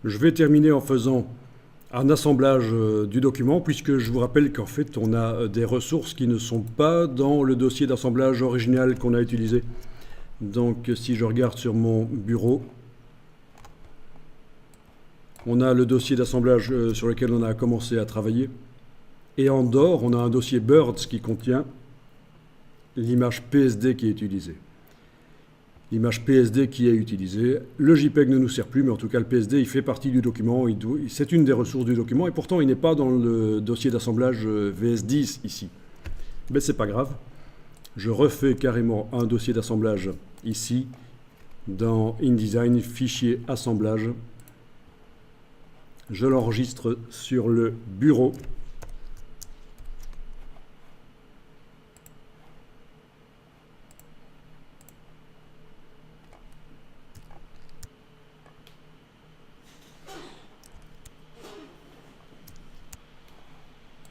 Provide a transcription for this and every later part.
Je vais terminer en faisant un assemblage du document, puisque je vous rappelle qu'en fait, on a des ressources qui ne sont pas dans le dossier d'assemblage original qu'on a utilisé. Donc, si je regarde sur mon bureau, on a le dossier d'assemblage sur lequel on a commencé à travailler. Et en dehors, on a un dossier Birds qui contient l'image PSD qui est utilisée. L'image PSD qui est utilisée. Le JPEG ne nous sert plus, mais en tout cas le PSD, il fait partie du document. C'est une des ressources du document, et pourtant il n'est pas dans le dossier d'assemblage VS10 ici. Mais c'est pas grave. Je refais carrément un dossier d'assemblage ici, dans InDesign, fichier assemblage. Je l'enregistre sur le bureau.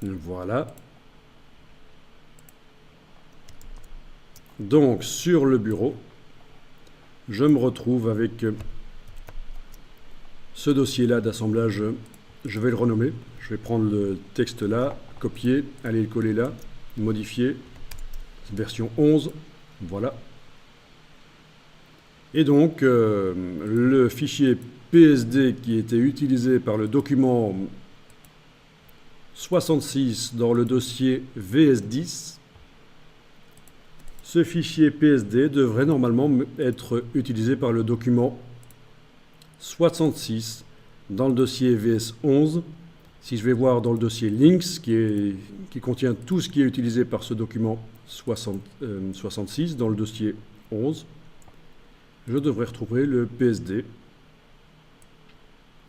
Voilà. Donc, sur le bureau, je me retrouve avec ce dossier-là d'assemblage. Je vais le renommer. Je vais prendre le texte là, copier, aller le coller là, modifier, version 11. Voilà. Et donc, le fichier PSD qui était utilisé par le document 66 dans le dossier VS10, ce fichier PSD devrait normalement être utilisé par le document 66 dans le dossier VS11. Si je vais voir dans le dossier Links, qui contient tout ce qui est utilisé par ce document 66 dans le dossier 11, je devrais retrouver le PSD,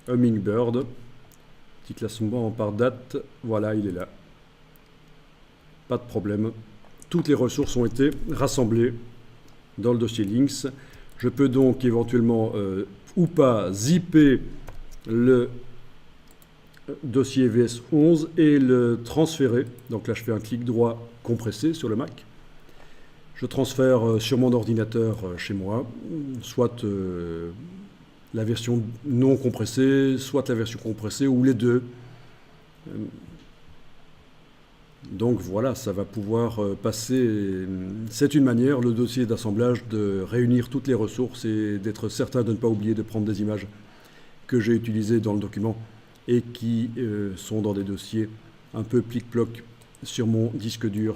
Hummingbird, petit classement par date, voilà, il est là. Pas de problème. Toutes les ressources ont été rassemblées dans le dossier Links. Je peux donc éventuellement ou pas zipper le dossier VS11 et le transférer. Donc là, je fais un clic droit compressé sur le Mac. Je transfère sur mon ordinateur chez moi, soit la version non compressée, soit la version compressée, ou les deux. Donc voilà, ça va pouvoir passer. C'est une manière, le dossier d'assemblage, de réunir toutes les ressources et d'être certain de ne pas oublier de prendre des images que j'ai utilisées dans le document et qui sont dans des dossiers un peu plic-ploc sur mon disque dur